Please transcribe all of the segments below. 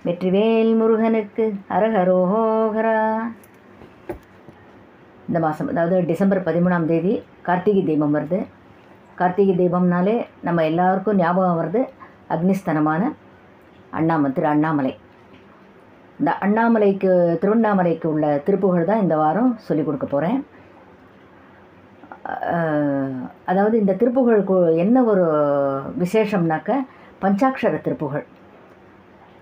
வெற்றிவேல் முருகனுக்கு அரஹரோஹரா. இந்த மாதம் அதாவது டிசம்பர் 13ஆம் தேதி கார்த்திகை தீபம் வருது. கார்த்திகை தீபம்னாலே நம்ம எல்லாருக்கும் ஞாபகம் வருது அக்னிஸ்தனமான திரு அண்ணாமலை. இந்த அண்ணாமலைக்கு திருவண்ணாமலைக்கு உள்ள திருப்புகழ் தான் இந்த வாரம் சொல்லிக் கொடுக்க போகிறேன். அதாவது இந்த திருப்புகழுக்கு என்ன ஒரு விசேஷம்னாக்க பஞ்சாட்சர திருப்புகழ்.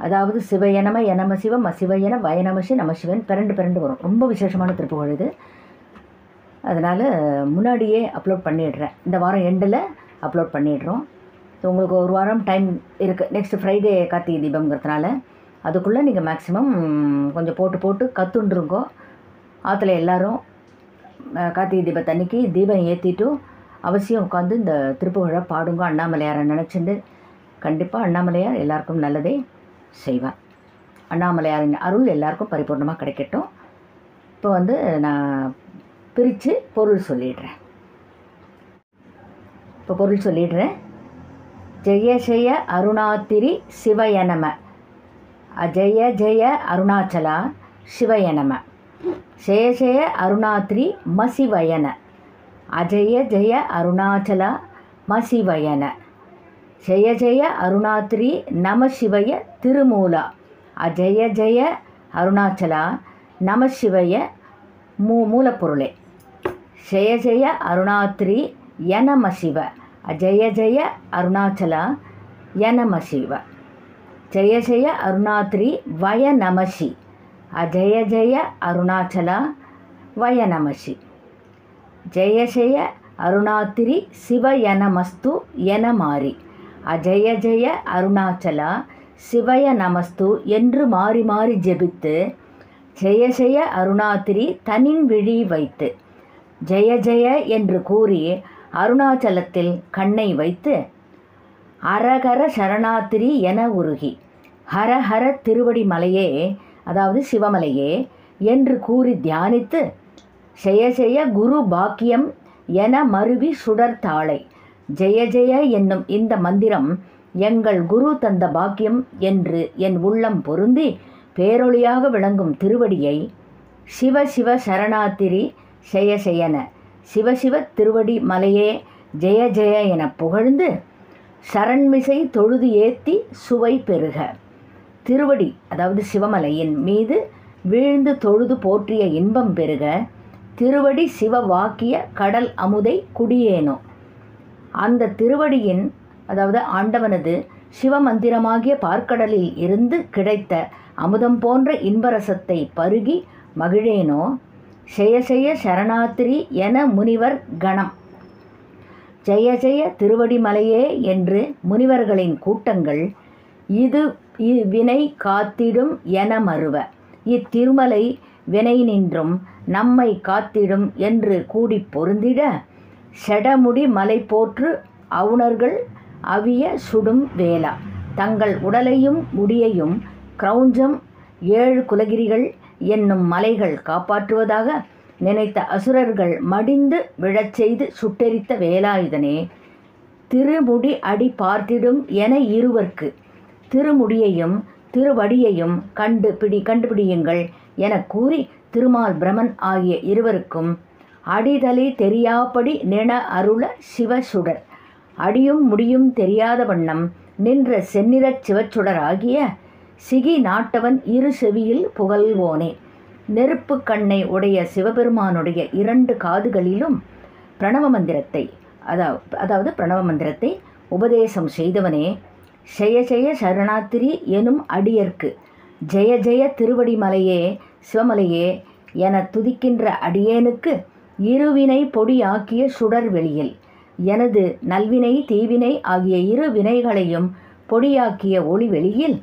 அதாவது சிவயனம எனம சிவம் அசிவயன வயநமசி நமசிவன் பிறண்டு வரும். ரொம்ப விசேஷமான திருப்புகழ் இது. அதனால் முன்னாடியே அப்லோட் பண்ணிடுறேன். இந்த வாரம் எண்டில் அப்லோட் பண்ணிடுறோம். ஸோ உங்களுக்கு ஒரு வாரம் டைம் இருக்குது. நெக்ஸ்ட் ஃப்ரைடே கார்த்திகை தீபம்ங்கிறதுனால அதுக்குள்ளே நீங்கள் மேக்ஸிமம் கொஞ்சம் போட்டு கற்றுண்டுருங்கோ. ஆற்றுல எல்லோரும் கார்த்திகை தீபத்தன்னைக்கு தீபம் ஏற்றிட்டு அவசியம் உட்காந்து இந்த திருப்புகழை பாடுங்க. அண்ணாமலையாரை நினச்சிட்டு கண்டிப்பாக அண்ணாமலையார் எல்லாருக்கும் நல்லதே செய்வார். அண்ணாமலையாரின் அருள் எல்லாருக்கும் பரிபூர்ணமாக கிடைக்கட்டும். இப்போ நான் பிரித்து பொருள் சொல்லிடுறேன். ஜெய ஜெய அருணாத்திரி சிவயனம. அஜய ஜெய அருணாச்சலா சிவயனம. ஜெய ஜெய அருணாத்திரி மசிவயன. அஜய ஜெய அருணாச்சலா மசிவயன. ஜெய ஜெய அருணாத்திரி நம சிவய திருமூலா. அஜய ஜெய அருணாச்சலா நம சிவய மூலப்பொருளே. ஜெய ஜெய அருணாத்திரி யனம சிவ. அஜய ஜெய அருணாச்சலா யனம சிவ. ஜெய ஜெய அருணாத்திரி வய நமசி. அஜய ஜெய அருணாச்சலா வய நமசி. ஜெய ஜெய அருணாத்திரி சிவயனமஸ்து என மாறி. அஜய ஜெய அருணாச்சலா சிவய நமஸ்து என்று மாறி மாறி ஜெபித்து ஜெய ஜெய அருணாத்திரி தனின் விழி வைத்து ஜெய ஜெய என்று கூறி அருணாச்சலத்தில் கண்ணை வைத்து அரகர சரணாத்திரி என உருகி ஹரஹர திருவடி மலையே, அதாவது சிவமலையே என்று கூறி தியானித்து ஜெய ஜெய குரு பாக்கியம் என மருவி சுடர்தாளை. ஜெய ஜெய என்னும் இந்த மந்திரம் எங்கள் குரு தந்த பாக்கியம் என்று என் உள்ளம் பொருந்தி பேரொளியாக விளங்கும் திருவடியை சிவ சிவ சரணாத்திரி ஜெய ஜெயன சிவசிவ திருவடி மலையே ஜெய ஜெய என புகழ்ந்து சரண்மிசை தொழுது ஏத்தி சுவை பெருக. திருவடி அதாவது சிவமலையின் மீது வீழ்ந்து தொழுது போற்றிய இன்பம் பெருக. திருவடி சிவ வாக்கிய கடல் அமுதை குடியேனோ. அந்த திருவடியின் அதாவது ஆண்டவனது சிவமந்திரமாகிய பார்க்கடலில் இருந்து கிடைத்த அமுதம் போன்ற இன்பரசத்தை பருகி மகிழேனோ. ஜெய ஜெய சரணாத்திரி என முனிவர் கணம். ஜெய ஜெய திருவடி மலையே என்று முனிவர்களின் கூட்டங்கள் இது வினை காத்திடும் என மறுவ. இத்திருமலை வினை நின்றும் நம்மை காத்திடும் என்று கூடி பொருந்திட செடமுடி மலை போற்று அவுணர்கள் அவிய சுடும் வேளா. தங்கள் உடலையும் முடியையும் கிரௌஞ்சம் 7 குலகிரிகள் என்னும் மலைகள் காப்பாற்றுவதாக நினைத்த அசுரர்கள் மடிந்து விழச் செய்து சுட்டெரித்த வேலாயுதனே. திருமுடி அடி பார்த்திடும் என இருவர்க்கு திருமுடியையும் திருவடியையும் கண்டுபிடியுங்கள் என கூறி திருமால் பிரமன் ஆகிய இருவருக்கும் அடிதலை தெரியாப்படி நின அருள சிவசுடர். அடியும் முடியும் தெரியாத வண்ணம் நின்ற செந்நிறச் சிவச்சுடர் ஆகிய சிகி நாட்டவன் இரு செவியில் புகழ்வோனே. நெருப்பு கண்ணை உடைய சிவபெருமானுடைய 2 காதுகளிலும் பிரணவ மந்திரத்தை அதாவது பிரணவ மந்திரத்தை உபதேசம் செய்தவனே. ஜெய ஜெய சரணாத்திரி எனும் அடியர்க்கு ஜெய ஜெய திருவடி மலையே சிவமலையே என துதிக்கின்ற அடியேனுக்கு இருவினை பொடியாக்கிய சுடர் வெளியில் எனது நல்வினை தீவினை ஆகிய 2 வினைகளையும் பொடியாக்கிய ஒளி வெளியில்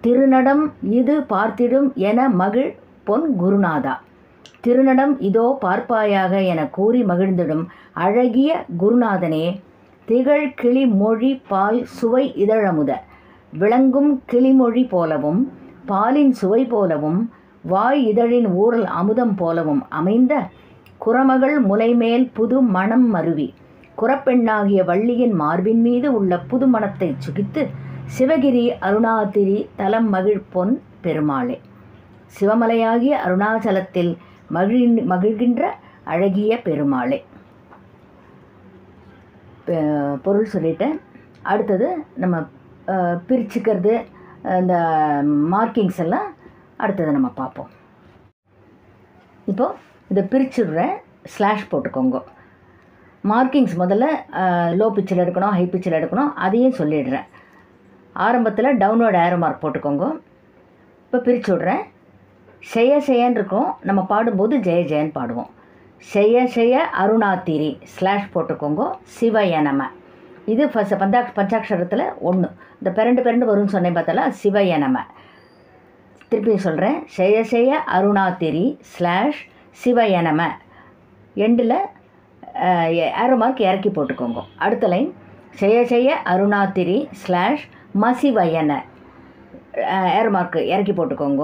திருநடம் இது பார்த்திடும் என மகிழ் பொன் குருநாதா. திருநடம் இதோ பார்ப்பாயாக என கூறி மகிழ்ந்திடும் அழகிய குருநாதனே. திகழ் கிளிமொழி பால் சுவை இதழமுத. விளங்கும் கிளிமொழி போலவும் பாலின் சுவை போலவும் வாய் இதழின் ஊரல் அமுதம் போலவும் அமைந்த குரமகள் முலைமேல் புது மணம் மருவி குறப்பெண்ணாகிய வள்ளியின் மார்பின் மீது உள்ள புது மணத்தை சுகித்து சிவகிரி அருணாதிரி தலம் மகிழ்பொன் பெருமாளே. சிவமலையாகிய அருணாச்சலத்தில் மகிழ்கின்ற அழகிய பெருமாளே. பொருள் சொல்லிட்டேன். அடுத்தது நம்ம பிரிச்சுக்கிறது, இந்த மார்க்கிங்ஸ் எல்லாம் அடுத்தது நம்ம பார்ப்போம். இப்போது இதை பிரிச்சுடுறேன், ஸ்லாஷ் போட்டுக்கோங்க. மார்க்கிங்ஸ் முதல்ல லோ பிச்சில் எடுக்கணும், ஹை பிச்சில் எடுக்கணும், அதையும் சொல்லிடுறேன். ஆரம்பத்தில் டவுன்வர்ட் ஏரோ மார்க் போட்டுக்கோங்க. இப்போ பிரித்து விட்றேன். செய்ய செய்யன்னு இருக்கும், நம்ம பாடும்போது ஜெய ஜெயன் பாடுவோம். செய்ய செய்ய அருணாத்திரி ஸ்லாஷ் போட்டுக்கோங்க. சிவய நம. இது ஃபஸ்ட் பஞ்சாட்சரத்தில் 1. இந்த பெரண்டு வரும்னு சொன்னேன் பார்த்தால, சிவய நம. திருப்பி சொல்கிறேன். செய்ய செய்ய அருணாத்திரி ஸ்லாஷ் சிவய நம. எண்டில் ஏரோ மார்க் இறக்கி போட்டுக்கோங்க. அடுத்த லைன் செய்ய செய்ய அருணாத்திரி ஸ்லாஷ் மசிவயன. ஏரோ மார்க் இறக்கி போட்டுக்கோங்க.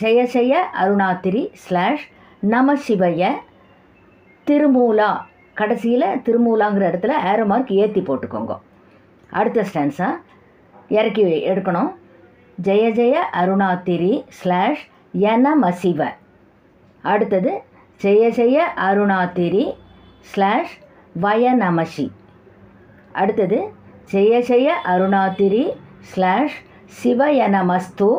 செய்ய செய்ய அருணாத்திரி ஸ்லாஷ் நம சிவய திருமூலா. கடைசியில் திருமூலாங்கிற இடத்துல ஏரோ மார்க் ஏற்றி போட்டுக்கோங்க. அடுத்த ஸ்டான்ஸா இறக்கி எடுக்கணும். ஜெய ஜெய அருணாத்திரி ஸ்லாஷ் என மசிவ. அடுத்தது செய்ய செய்ய அருணாத்திரி ஸ்லாஷ் வய நமசி. அடுத்தது செய்ய செய்ய அருணாத்திரி ஸ்லாஷ் சிவயனமஸ்து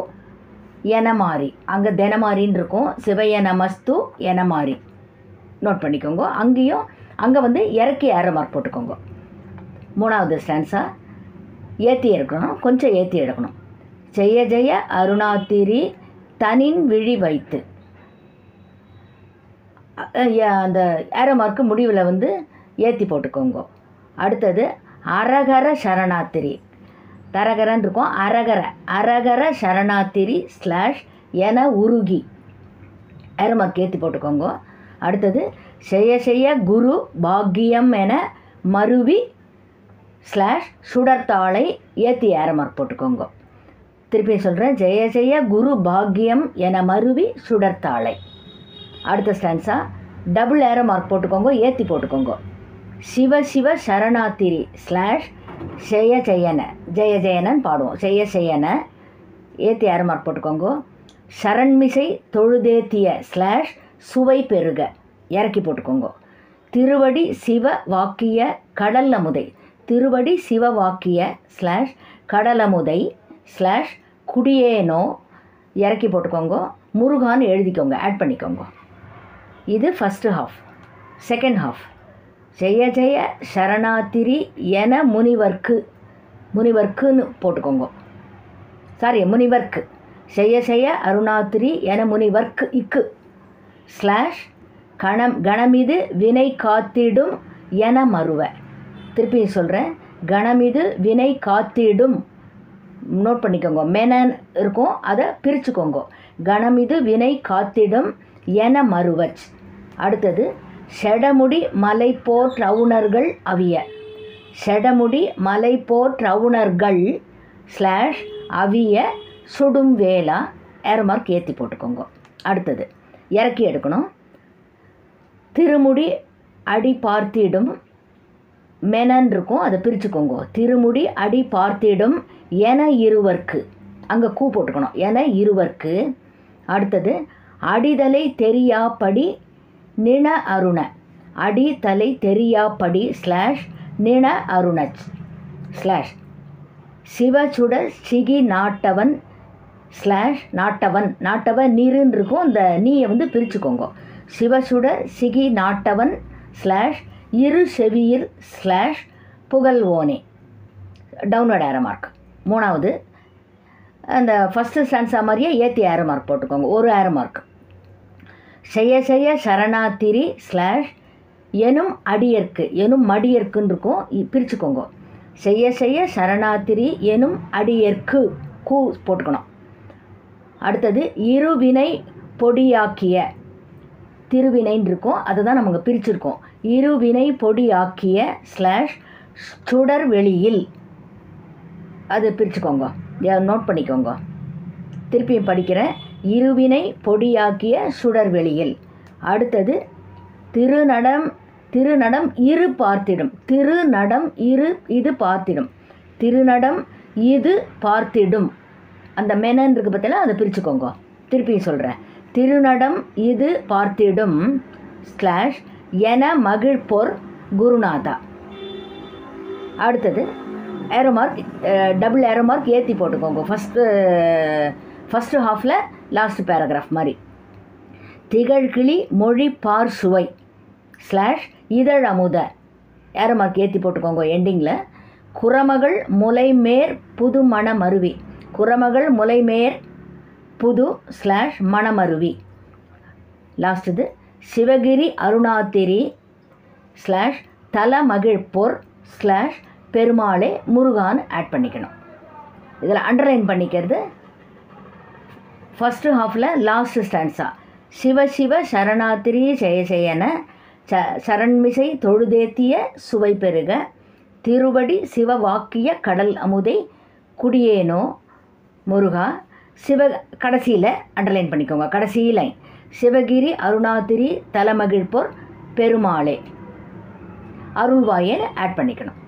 எனமாரி. அங்கே தினமாரின்னு இருக்கும், சிவயனமஸ்து எனமாரி நோட் பண்ணிக்கோங்க. அங்கேயும் அங்கே வந்து இறக்கி ஏரோ மார்க் போட்டுக்கோங்க. 3வது ஸ்டான்ஸா ஏற்றி எடுக்கணும், கொஞ்சம் ஏற்றி எடுக்கணும். செய்ய ஜெய அருணாத்திரி தனின் விழி வைத்து. அந்த ஏரோ மார்க்கு முடிவில் வந்து ஏற்றி போட்டுக்கோங்க. அடுத்தது அரகர சரணாத்திரி. தரகரன் இருக்கும், அரகர அரகர சரணாத்திரி ஸ்லாஷ் என உருகி. ஏரோ மார்க் ஏற்றி போட்டுக்கோங்க. அடுத்தது செய்ய செய்ய குரு பாக்கியம் என மருவி ஸ்லாஷ் சுடர்த்தாளை ஏற்றி ஏரோ மார்க் போட்டுக்கோங்க. திருப்பி சொல்கிறேன். ஜெய ஜெய குரு பாக்கியம் என மருவி சுடர்த்தாளை. அடுத்த ஸ்டான்ஸா டபுள் ஏரோ மார்க் போட்டுக்கோங்க, ஏற்றி போட்டுக்கோங்க. சிவ சிவ சரணாத்திரி ஸ்லாஷ் செய்ய ஜெயன. ஜெய ஜெயனன்னு பாடுவோம். செய்ய செய்யன ஏற்றி ஏரோ மார்க் போட்டுக்கோங்க. சரண்மிசை தொழுதேத்திய ஸ்லாஷ் சுவை பெருக இறக்கி போட்டுக்கோங்க. திருவடி சிவ வாக்கிய கடலமுதை. திருவடி சிவ வாக்கிய ஸ்லாஷ் கடலமுதை ஸ்லாஷ் குடியேனோ இறக்கி போட்டுக்கோங்க. முருகான்னு எழுதிக்கோங்க, ஆட் பண்ணிக்கோங்க. இது first half. Second half Jaya Jaya சரணாத்திரி என முனிவர்க்குன்னு போட்டுக்கோங்க. சாரி, முனிவர்க்கு. செய்ய செய்ய அருணாத்திரி என முனிவர்க்கு இக்கு ஸ்லாஷ் கணமிது வினை காத்திடும் என மருவ. திருப்பி சொல்கிறேன். கணமிது வினை காத்திடும் நோட் பண்ணிக்கோங்க. மெனன் இருக்கும், அதை பிரிச்சுக்கோங்க. கணமிது வினை காத்திடும் என மருவச். அடுத்தது செடமுடி மலை போற்றவுணர்கள் அவிய. செடமுடி மலை போற்றவுணர்கள் ஸ்லாஷ் அவிய சுடும் வேளா ஏரோ மார்க் ஏற்றி போட்டுக்கோங்க. அடுத்தது இறக்கி எடுக்கணும். திருமுடி அடி பார்த்திடும் மெனன் இருக்கும், அதை பிரிச்சுக்கோங்க. திருமுடி அடி பார்த்திடும் என இருவர்க்கு. அங்கே கூ போட்டுக்கணும், என இருவர்க்கு. அடுத்தது அடிதலை தெரியாப்படி நின அருண. அடி தலை தெரியாப்படி ஸ்லாஷ் நின அருணச் ஸ்லாஷ் சிவசுட சிகி நாட்டவன் ஸ்லாஷ் நாட்டவன் நீருன்னு இருக்கும், இந்த நீயை வந்து பிரிச்சுக்கோங்க. சிவசுட சிகி நாட்டவன் ஸ்லாஷ் இரு செவியில் ஸ்லாஷ் புகழ்வோனே டவுன்வர்ட் ஏரோ மார்க். 3வது அந்த ஃபஸ்ட்டு ஸ்டான்ஸா மாதிரியே ஏற்றி ஏரோ மார்க் போட்டுக்கோங்க, ஒரு ஏரோ மார்க். செய்ய செய்ய சரணாத்திரி ஸ்லாஷ் எனும் அடியற்கு. எனும் மடியற்குன்னு இருக்கும், பிரிச்சுக்கோங்க. செய்ய செய்ய சரணாத்திரி எனும் அடியற்கு கூ போட்டுக்கணும். அடுத்தது இருவினை பொடியாக்கிய. திருவினைன்னு இருக்கும், அதை தான் நம்ம பிரிச்சுருக்கோம். இருவினை பொடியாக்கிய ஸ்லாஷ் சுடர் வெளியில். அது பிரிச்சுக்கோங்க, நோட் பண்ணிக்கோங்க. திருப்பியும் படிக்கிறேன். இருவினை பொடியாக்கிய சுடர் வெளியில். அடுத்தது திருநடம் இரு பார்த்திடும். திருநடம் இரு இது பார்த்திடும். திருநடம் இது பார்த்திடும். அந்த மெனன்னு இருக்குது பார்த்தீங்கன்னா, அதை பிரிச்சுக்கோங்க. திருப்பி சொல்கிறேன். திருநடம் இது பார்த்திடும் ஸ்லாஷ் என மகிழ்பொர் குருநாதா. அடுத்தது arrow mark, double arrow mark ஏற்றி போட்டுக்கோங்க. ஃபஸ்ட்டு ஹாஃபில் லாஸ்ட் பேராகிராஃப் மாதிரி. திகழ்கிளி மொழி பார் சுவை ஸ்லாஷ் இதழ் அமுத, ஏரோ மார்க் ஏற்றி போட்டுக்கோங்க எண்டிங்கில். குரமகள் முலைமேர் புது மணமருவி, குரமகள் முலைமேர் புது ஸ்லாஷ் மணமருவி. லாஸ்ட் இது சிவகிரி அருணாத்திரி ஸ்லாஷ் தல மகிழ்பொர் ஸ்லாஷ் பெருமாளே முருகான்னு ஆட் பண்ணிக்கணும். இதில் அண்டர்லைன் பண்ணிக்கிறது ஃபஸ்ட்டு ஹாஃபில் லாஸ்ட் ஸ்டான்ஸா. சிவ சிவ சரணாத்திரி ஜெயஜெயன சரண்மிசை தொழுதேத்திய சுவை பெருக திருவடி சிவ வாக்கிய கடல் அமுதை குடியேனோ முருகா. கடைசியில் அண்டர்லைன் பண்ணிக்கோங்க, கடைசி லைன் சிவகிரி அருணாத்திரி தலமகிழ்பொர் பெருமாளே அருள்வாயே ஆட் பண்ணிக்கணும்.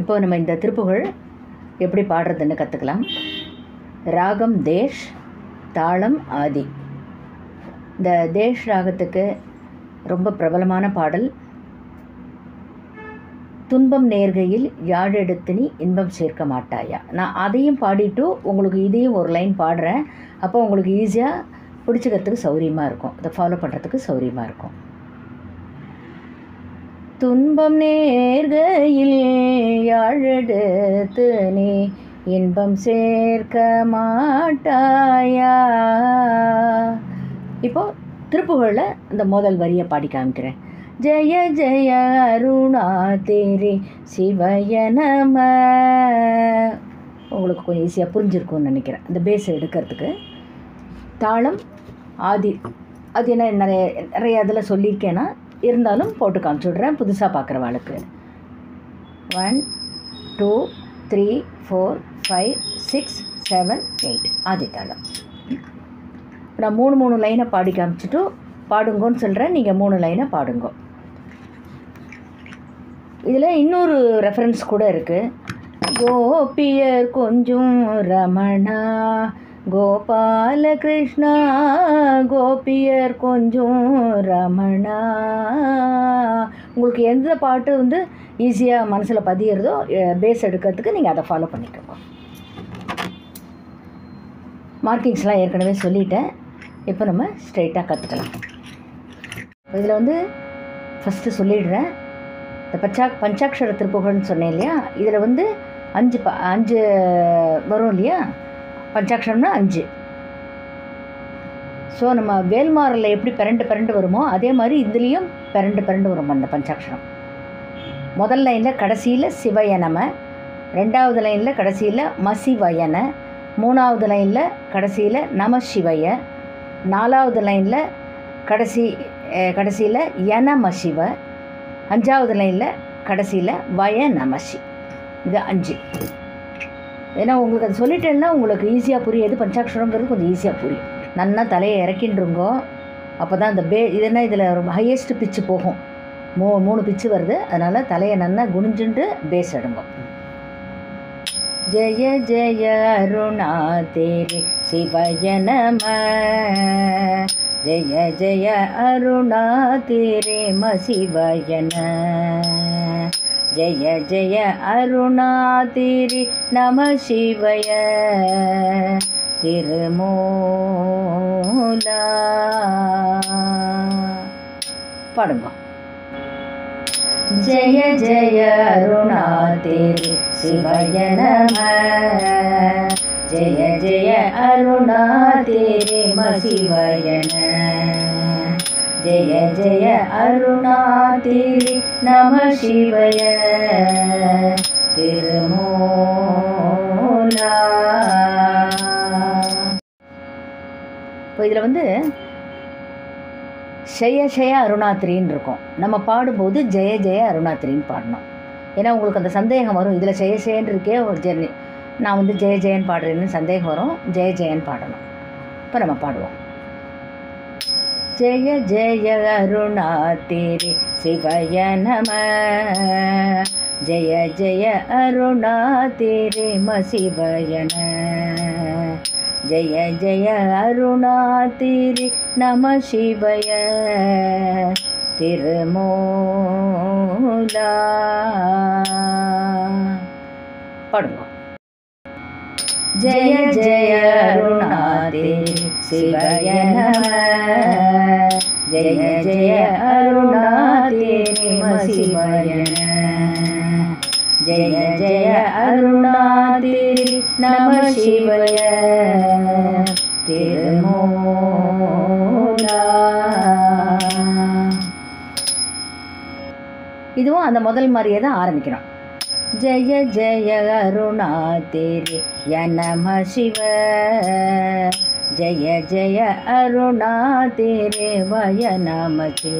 இப்போ நம்ம இந்த திருப்புகழ் எப்படி பாடுறதுன்னு கற்றுக்கலாம். ராகம் தேஷ், தாளம் ஆதி. இந்த தேஷ் ராகத்துக்கு ரொம்ப பிரபலமான பாடல் துன்பம் நேர்கையில் யாழெடுத்து நீ இன்பம் சேர்க்க மாட்டாயா. நான் அதையும் பாடிட்டு உங்களுக்கு இதையும் ஒரு லைன் பாடுறேன். அப்போ உங்களுக்கு ஈஸியாக பிடிச்சிக்கிறதுக்கு சௌரியமாக இருக்கும், இதை ஃபாலோ பண்ணுறதுக்கு சௌரியமாக இருக்கும். துன்பம் நேர்கையில் யாழெடுத்து நீ இன்பம் சேர்க்க மாட்டாயா. இப்போது திருப்புகழில் இந்த முதல் வரியை பாடி காமிக்கிறேன். ஜெய ஜெய அருணாத்திரி சிவய நம. உங்களுக்கு கொஞ்சம் ஈஸியாக புரிஞ்சிருக்கும்னு நினைக்கிறேன் இந்த பேஸ் எடுக்கிறதுக்கு. தாளம் ஆதி, அது என்ன நிறைய இதில் சொல்லியிருக்கேன்னா இருந்தாலும் போட்டு காமிச்சுட்றேன் புதுசாக பார்க்குறவாளுக்கு. 1 2 3 4 5 6 7 8 ஆதி தாளம். நான் 3 லைனை பாடி காமிச்சிட்டு பாடுங்கன்னு சொல்கிறேன், நீங்கள் 3 லைனை பாடுங்க. இதில் இன்னொரு ரெஃபரன்ஸ் கூட இருக்குது. கோபியர் கொஞ்சம் ரமணா கோபால கிருஷ்ணா கோபியர் கொஞ்சம் ரமணா. உங்களுக்கு எந்த பாட்டு வந்து ஈஸியாக மனசில் பதியிறதோ பேஸ் எடுக்கிறதுக்கு நீங்கள் அதை ஃபாலோ பண்ணிக்கோங்க. மார்க்கிங்ஸ்லாம் ஏற்கனவே சொல்லிட்டேன். இப்போ நம்ம ஸ்ட்ரைட்டாக கற்றுக்கலாம். இதில் வந்து ஃபஸ்ட்டு சொல்லிடுறேன். இந்த பஞ்சாட்சர திருப்புகழ்னு சொன்னேன் இல்லையா, இதில் வந்து 5 வரும் இல்லையா, பஞ்சாட்சரம்னா 5. ஸோ நம்ம வேல்மாரில் எப்படி பிறண்டு வருமோ அதே மாதிரி இதுலேயும் பிறண்டு வரும் அந்த பஞ்சாட்சரம். முதல் லைனில் கடைசியில் சிவயனம, 2வது லைனில் கடைசியில் மசிவயன, 3வது லைனில் கடைசியில் நம சிவய, 4வது லைனில் கடைசியில் யனம சிவ, 5வது லைனில் கடைசியில் வய நமசி. இது 5. ஏன்னா உங்களுக்கு அது சொல்லிட்டேன்னா உங்களுக்கு ஈஸியாக புரியுது. பஞ்சாட்சரங்கிறது கொஞ்சம் ஈஸியாக புரியும். நல்லா தலையை இறக்கின்றுங்கோ, அப்போ தான் இந்த இதுனா இதில் ரொம்ப ஹையஸ்ட் பிச்சு போகும். 3 பிச்சு வருது, அதனால் தலையை நல்லா குனிஞ்சுட்டு பேஸ் எடுங்க. ஜெய ஜெய அருணாத்திரி சிவய நம ஜெய ஜெய அருணாத்திரி மசிவயன ஜெய ஜெய அருணாத்திரி நம சிவய திருமூலா. பாடுங்க. ஜெய ஜெய அருணாத்திரி சிவய நம ஜெய ஜெய அருணாத்திரி மசிவயன ஜெய ஜெய அருணாத்திரி நம சிவய திருமூலா. இப்போ இதில் வந்து ஜெய ஜெய அருணாத்திரின்னு இருக்கும். நம்ம பாடும்போது ஜெய ஜெய அருணாத்திரின்னு பாடணும். ஏன்னா உங்களுக்கு அந்த சந்தேகம் வரும், இதில் ஜெய ஜெயன் இருக்கே ஒரு ஜெர்னி, நான் வந்து ஜெய ஜெயன் பாடுறேன்னு சந்தேகம் வரும். ஜெய ஜெயன் பாடணும். இப்போ நம்ம பாடுவோம். ஜெய ஜெய அருணாதிரி சிவய நம. ஜெய ஜெய அருணாதிரி சிவய நம. ஜெய ஜெய அருணாதிரி நம சிவய திருமூலா. பாடுங்க. ஜெய ஜெய அருணாதிரி சிவய நம. ஜெய ஜெய அருணாதிரி சிவய நம. ஜெய ஜெய அருணாதிரி நம சிவய திருமூலா. இதுவும் அந்த முதல் மாதிரியே தான் ஆரம்பிக்கிறோம். ஜெய ஜெய அருணாதிரி நம சிவ. ஜெய ஜெய அருணாதிரி வய நமசி.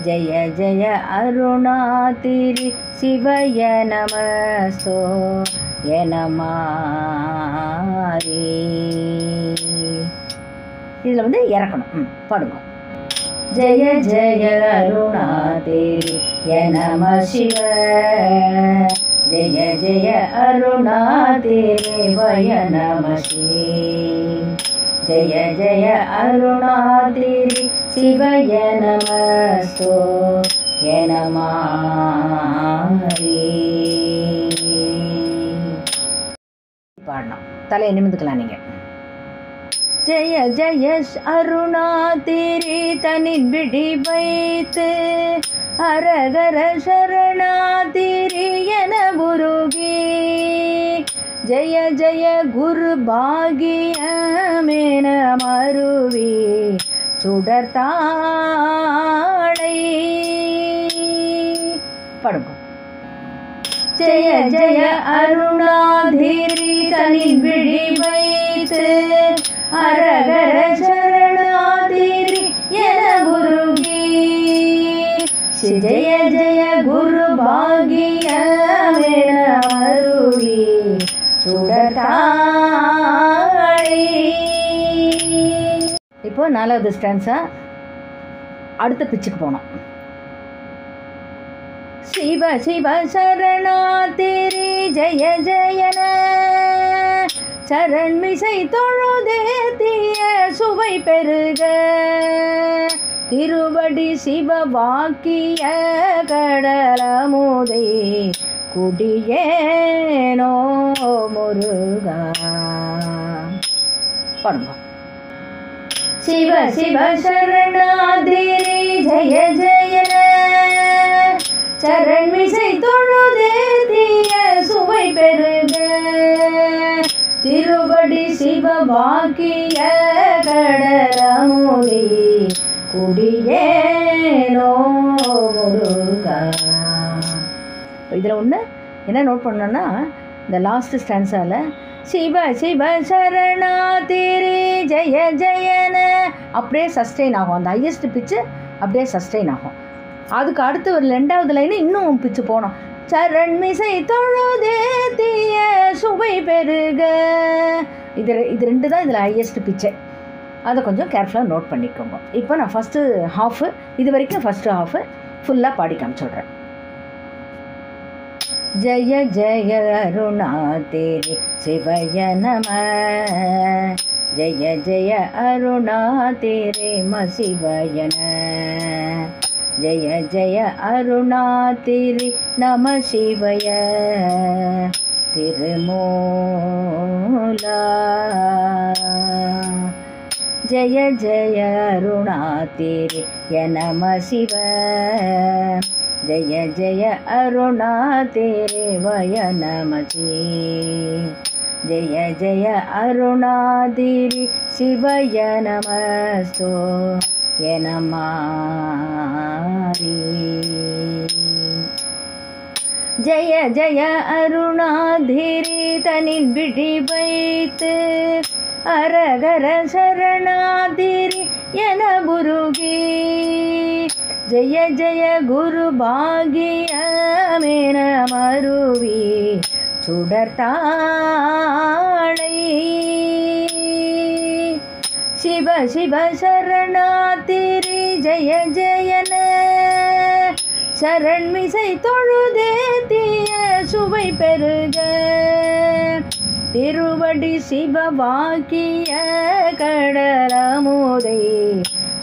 ஜெய ஜெய அருணாதிரி சிவய நமஸ்தோ எனமாரி. இதில் வந்து இறக்கணும். பாடுங்க. ஜெய ஜெய அருணாதிரி நம சிவ. ஜெய ஜெய அருணாதிரி வய நமசி. ஜெய ஜெய அருணாதிரி சிவய நமஸ்தோ எனமாரி. பாடணும். தலையை நிமிந்துக்கலாம் நீங்கள். ஜெய ஜெய அருணாதிரி தனின் விடி வைத்து அரகர சரணாதிரி என உருகி. ஜெய ஜெய குரு பாகியமென மருவி சுடர்த்தாளை. படுங்க. ஜெய ஜெய அருணாதிரி தனின் விழி வைத்து அரகர சரணாதிரி என உருகி. ஜெய ஜெய குரு பாகியமென மருவி சுடர்த்தாளை. இப்போ 4வது ஸ்டான்ஸா அடுத்த பிச்சுக்கு போனோம். சிவ சிவ சரணாதிரி ஜெய ஜெயன. சரண்மிசை தொழுதேத்திய சுவை பெருக. திருவடி சிவ வாக்கிய கடலமுதை குடியேனோ முருகா. பாடுங்க. சிவ சிவ சரணாதிரி ஜெய ஜெயன. சரண்மிசை தொழுதேத்திய சுவை பெருக. திருவடி சிவ வாக்கிய கடலமுதை குடியேனோ முருகா. இதில் ஒன்று என்ன நோட் பண்ணோன்னா, இந்த லாஸ்ட் ஸ்டான்ஸால் சிவ சிவ சரணாதிரி ஜெய ஜெயன அப்படியே சஸ்டெயின் ஆகும். அந்த ஹையஸ்ட் பிச்சு அப்படியே சஸ்டெயின் ஆகும். அதுக்கு அடுத்து ஒரு 2வது லைனு இன்னும் பிச்சு போனோம். சரண்மிசை தொழுதேத்திய சுவை பெருக. இது 2 தான் இதில் ஹையஸ்ட் பிச்சு. அதை கொஞ்சம் கேர்ஃபுல்லாக நோட் பண்ணிக்கோங்க. இப்போ நான் ஃபஸ்ட்டு ஹாஃபு, இது வரைக்கும் ஃபஸ்ட்டு ஹாஃபு ஃபுல்லாக பாடி காமிச்சுடுறேன். ஜெய ஜெய அருணாதிரி சிவய நம. ஜெய ஜெய அருணாதிரி சிவய நம. ஜெய ஜெய அருணாதிரி நம சிவய திருமூலா. ஜெய ஜெய அருணாதிரி நம சிவ. ஜெய ஜெய அருணாதிரி வய நமசி. ஜெய ஜெய அருணாதிரி சிவய நமஸ்தோ எனமாரி. ஜெய ஜெய அருணாதிரி தனின் விழி வைத்து அரகர சரணாதிரி என உருகி. ஜெய ஜெய குரு பாகியமென மருவி சுடர்த்தாளை. சிவ சிவ சரணாத்திரி ஜெய ஜெயன சரண்மிசை தொழுதேத்திய சுவை பெருக திருவடி சிவவாக்கிய கடலமுதை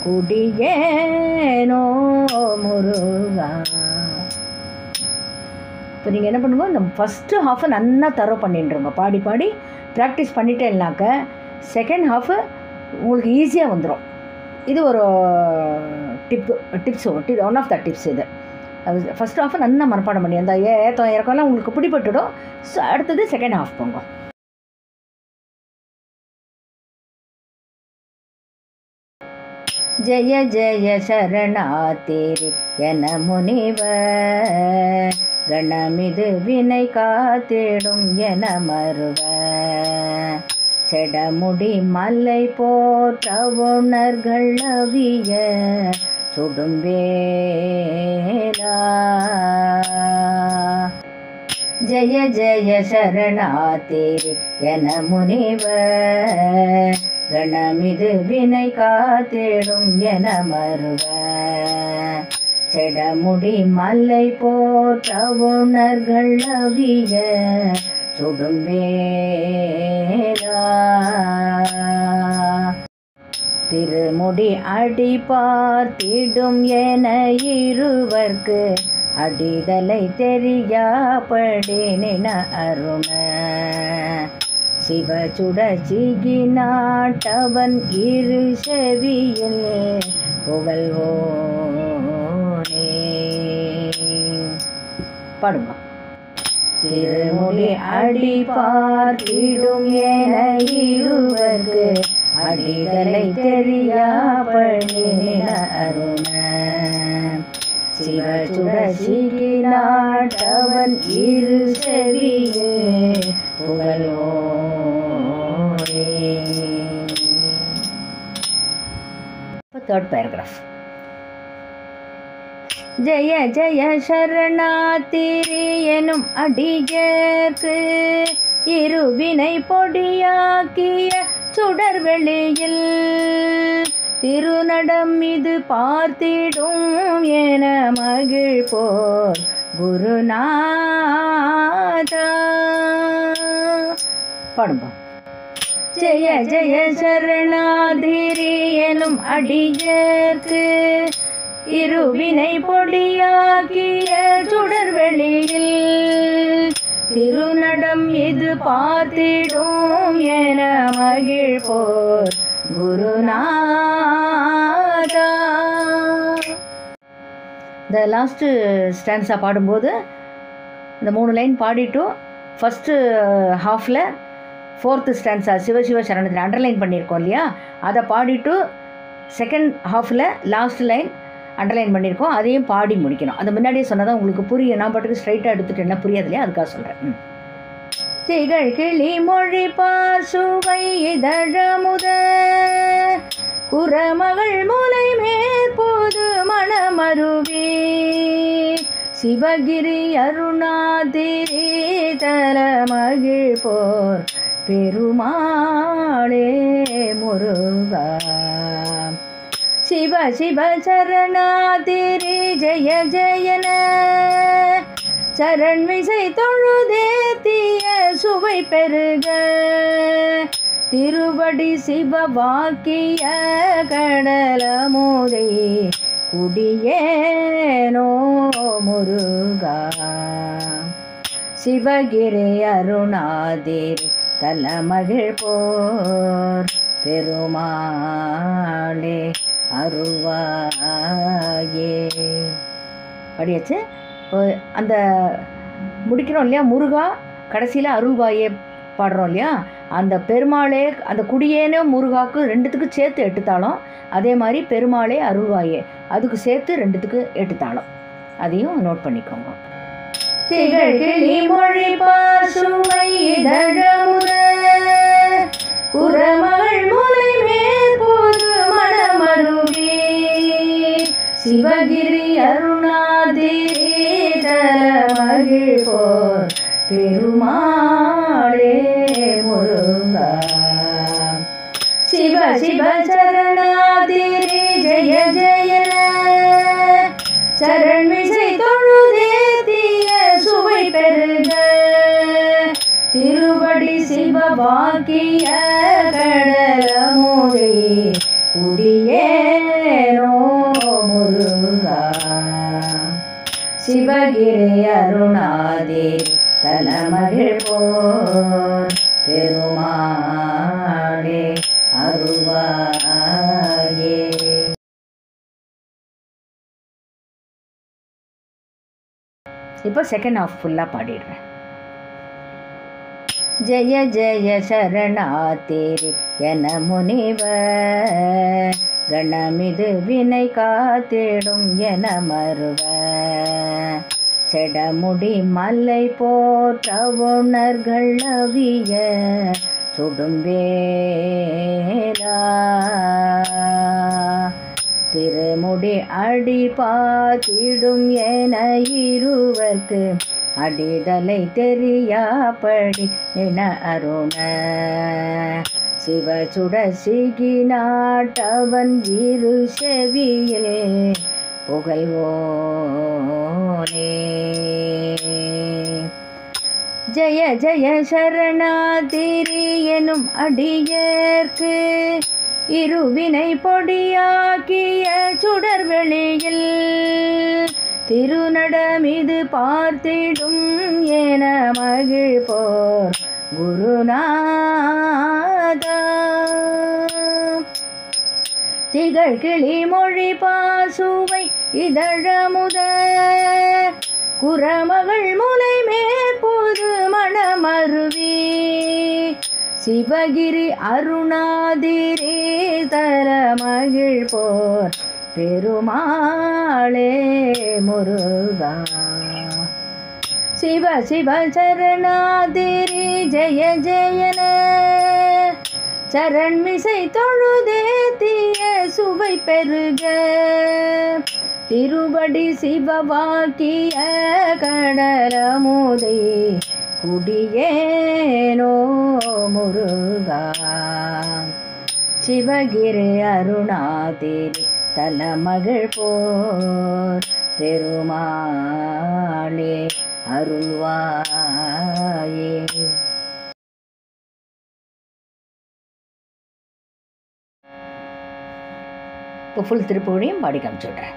குடியேனோ முருகா. இப்போ நீங்கள் என்ன பண்ணுங்க, இந்த ஃபஸ்ட்டு ஹாஃபை நல்லா தரோ பண்ணிட்டுருங்க. பாடி பாடி ப்ராக்டிஸ் பண்ணிட்டேன்னாக்க செகண்ட் ஹாஃபு உங்களுக்கு ஈஸியாக வந்துடும். இது ஒரு tips one of the tips. இது ஃபஸ்ட் ஹாஃபை நல்லா மனப்பாடம் பண்ணி அந்த ஏத்தம் இறக்கம்லாம் உங்களுக்கு பிடிபட்டுடும். ஸோ அடுத்தது செகண்ட் ஹாஃப் போங்க. ஜெய ஜெய சரணாத்திரி என முனிவ கணமிது வினை காத்திடும் என மறுவ செடமுடி மலை போற்ற உணர்கள் அவிய சுடும் வேலா. ஜெய ஜெய சரணாத்திரி என முனிவ கணமிது வினை காத்திடும் என மறுவ செடமுடி மலை போற்ற உணர்கள் அவிய சுடும் வேலா. திருமுடி அடி பார்த்திடும் என இருவர்க்கு அடிதலை தெரியாபடின அருண சிவசுட சிகிநாட்டவன் இரு செவியில் புகழ்வோனே. பாடுங்க. திருமுடி அடி பார்த்திடும் என இருவர்க்கு அடிதலை தெரியாபடின அருண சிவசுட சிகிநாட்டவன் இரு செவியே புகழ்வோனே. Third paragraph. ஜெய ஜெய சரணாத்திரி எனும் அடியேற்கு இருவினை பொடியாக்கிய சுடர்வெளியில் திருநடம் இது பார்த்திடும் என மகிழ்போர் குருநாதா. பாடுங்க. ஜெய ஜெய சரணாதிரி எனும் அடியேற்கு இருவினை பொடியாக்கிய சுடர்வெளியில் திருநடம் இது பார்த்திடும் என மகிழ்போர் குருநாதா. இந்த லாஸ்ட்டு ஸ்டான்ஸா பாடும்போது இந்த 3 லைன் பாடிட்டு ஃபஸ்ட்டு ஹாஃபில் 4th ஸ்டான்ஸா சிவசிவ சரணத்தில் அண்டர்லைன் பண்ணியிருக்கோம் இல்லையா, அதை பாடிட்டு செகண்ட் ஹாஃபில் லாஸ்ட் லைன் அண்டர்லைன் பண்ணியிருக்கோம், அதையும் பாடி முடிக்கணும். அது முன்னாடியே சொன்னதான் உங்களுக்கு புரியும். நான் பாட்டுக்கு ஸ்ட்ரைட்டாக எடுத்துகிட்டு என்ன புரியாது இல்லையா, அதுக்காக சொல்கிறேன். திகழ் கிளி மொழி பாசுவை இதழமுத குரமகள் முலை மேற்போது மணமருவி சிவகிரி அருணாதிரி தர மகிழ்போர் பெருமாளே முருகா. சிவ சிவ சரணாதிரி ஜெய ஜெயன சரண்மிசை தொழுதேத்திய சுவை பெருக திருவடி சிவவாக்கிய கடலமுதை குடியேனோ முருகா. சிவகிரி அருணாதிரி தலமகிழ்போர் பெருமாளே அருள்வாயே. படியாச்சு. அந்த முடிக்கிறோம் இல்லையா, முருகா கடைசியில் அருள்வாயே பாடுறோம் இல்லையா, அந்த பெருமாளே அந்த குடியேனோ முருகாவுக்கு 2த்துக்கும் சேர்த்து 8 தாளம், அதே மாதிரி பெருமாளே அருள்வாயே அதுக்கு சேர்த்து 2த்துக்கு 8 தாளம். அதையும் நோட் பண்ணிக்கோங்க. திகழ் கிளி மொழி பாசுவை இதழமுத குரமகள் முலை மேற்போது மணமருவி சிவகிரி அருணாதிரி தர மகிழ்போர் பெருமாளே முருகா. சிவ சிவ சரணாதிரி ஜெய ஜெய சரண்மிசை தொழுதேத்திய சுவை பெருக திருவடி சிவ வாக்கிய கடலமுதே குடியேனோ முருகா சிவகிரி அருணாதி தலமகிழ் போர் பெருமாளே அருள்வாயே. இப்போ செகண்ட் ஹாஃப் ஃபுல்லாக பாடிடுறேன். ஜெய ஜெய சரணாதிரி என முனிவர் கணமிது வினை காத்திடும் என மறுவ செடமுடி மலை போற்ற உணர்கள் அவிய சுடும் வேலா திருமுடி அடி பாத்திடும் என இருவர்க்கு அடிதலை தெரியாப்படி என அருண சிவசுட சிகி நாட்டவன் இரு செவியில் புகழ்வோனே. ஜெய ஜெய சரணாதிரி எனும் அடியேற்கு இருவினை பொடியாக்கிய சுடர்வெளியில் திருநடமிது பார்த்திடும் என மகிழ் போர் குருநாதா திகழ் கிளி மொழி பாசுவை இதழமுத குரமகள் முலை மேற்போது மணமருவி சிவகிரி அருணாதிரி தர மகிழ் போர் பெருமாளே முருகா சிவ சிவ சரணாதிரி ஜெய ஜெயன சரண்மிசை தொழுதேத்திய சுவை பெருக திருவடி சிவவாக்கிய கடலமுதை குடியேனோ முருகா சிவகிரி அருணாதிரி தலமகிழ் போர் பெருமாளே அருள்வாயே. இப்போ ஃபுல் திருப்புகழையும் பாடி காமிச்சுடுறேன்.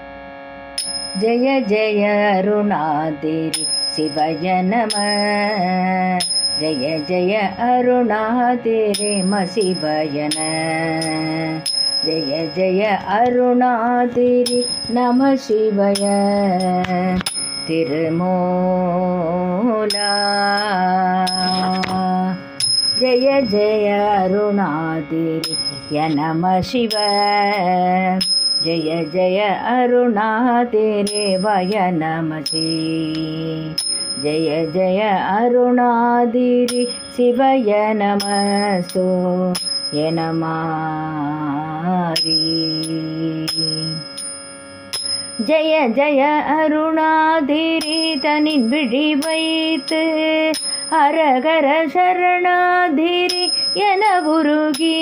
ஜெய ஜெய அருணாதிரி சிவய நம ஜெய ஜெய அருணாதிரி மசிவயன ஜெய ஜெய அருணாதிரி நம சிவய திருமூலா ஜெய ஜெய அருணாதிரி நம சிவ ஜெய ஜெய அருணாதிரி வய நமசி ஜெய ஜெய அருணாதிரி சிவய நமஸ்தோ எனமாரி ஜெய ஜெய அருணாதிரி தனின் விழி வைத்து அரகர சரணாதிரி என உருகி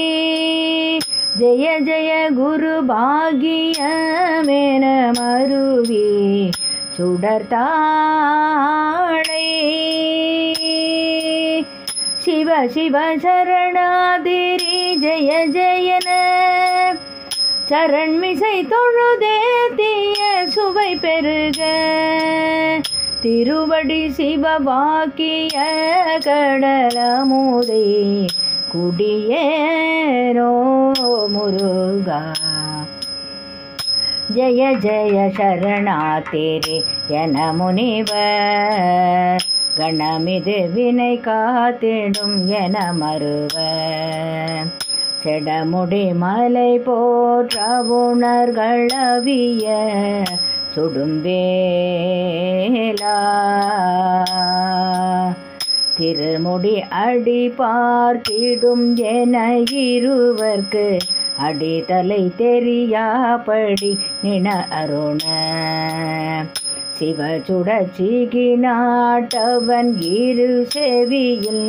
ஜெய ஜெய குரு பாகியமென மருவி சுடர்த்தாளை சிவ சிவ சரணாதிரி ஜெய ஜெயன சரண்மிசை தொழுதேத்திய சுவை பெருக திருவடி சிவவாக்கிய கடலமுதை குடியேனோ முருகா ஜெய ஜெய சரணாதிரி என முனிவர் கணமிது வினை காத்திடும் என மறுவ செடமுடி மலை போற்ற உணர்கள் அவிய சுடும் வேலா திருமுடி அடி பார்த்திடும் என இருவர்க்கு அடிதலை தெரியாபடி நின அருண சிவசுட சிகி நாட்டவன் இரு செவியில்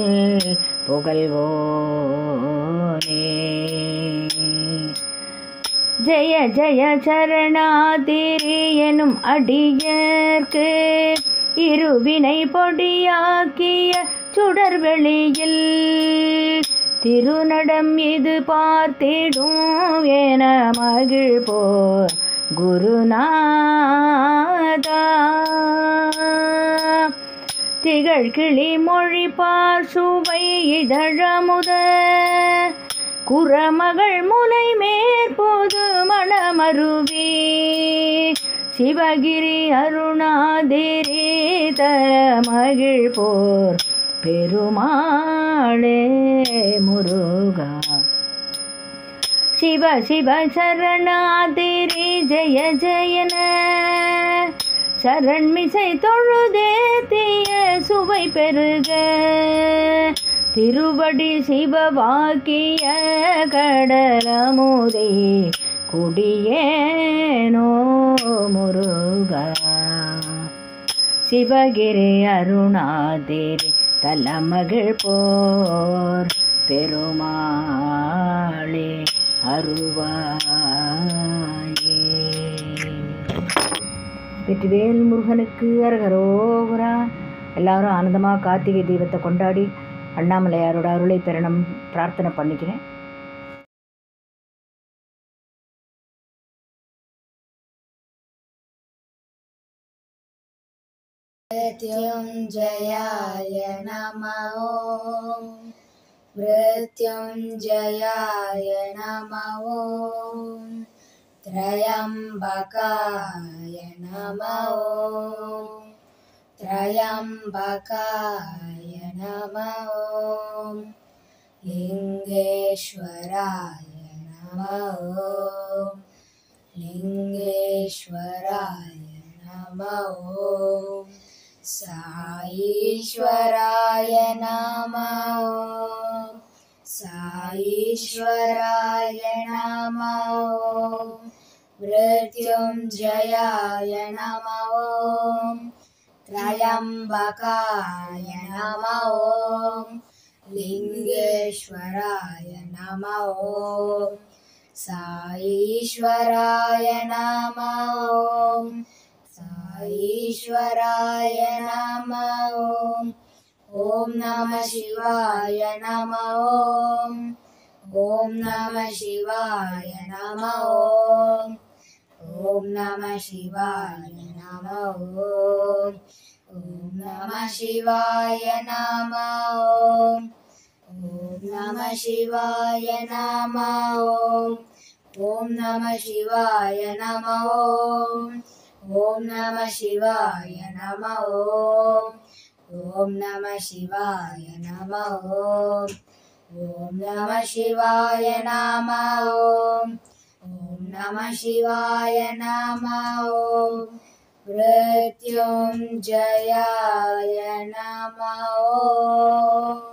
புகழ்வோனே. ஜெய ஜெய சரணாதிரி எனும் அடியர்க்கு இருவினை பொடியாக்கிய சுடர்வெளியில் திருநடம் இது பார்த்திடும் என மகிழ்போர் குருநாதா. திகழ் கிளி மொழி பாசுவை இதழமுத குறமகள் முலை மேற்போது மணமருவி சிவகிரி அருணாதிரி தர மகிழ்போர் பெருமாளே முருகா. சிவ சிவ சரணாதிரி ஜெய ஜெயன சரண்மிசை தொழுதேத்திய சுவை பெருக திருவடி சிவவாக்கிய கடலமுதே குடியேனோ முருகா. சிவகிரி அருணாதிரி தலமகிழ் போர் பெருமாளே அருவாயே. வெற்றிவேல் முருகனுக்கு அரகரோகரா. எல்லாரும் ஆனந்தமாக கார்த்திகை தீபத்தை கொண்டாடி அண்ணாமலையாரோட அருளை பெறணும் பிரார்த்தனை பண்ணிக்கிறேன். मृत्युञ्जयाय नमः ॐ मृत्युञ्जयाय नमः ॐ त्र्यम्बकाय नमः ॐ त्र्यम्बकाय नमः ॐ लिङ्गेश्वराय नमः ॐ लिङ्गेश्वराय नमः ॐ साईश्वराय नमः ॐ साईश्वराय नमः ॐ मृत्युञ्जयाय नमः ॐ त्र्यम्बकाय नमः ॐ लिङ्गेश्वराय नमः ॐ साईश्वराय नमः ॐ साईश्वराय नमः ॐ ॐ नमः शिवाय नमः ॐ ॐ नमः शिवाय नमः ॐ ॐ नमः शिवाय नमः ॐ ॐ नमः शिवाय नमः ॐ ॐ नमः शिवाय नमः ॐ ॐ नमः शिवाय नमः ॐ ॐ नमः शिवाय नमः ॐ ॐ नमः शिवाय नमः ॐ ॐ नमः शिवाय नमः ॐ ॐ नमः शिवाय नमः ॐ मृत्युञ्जयाय नमः ॐ।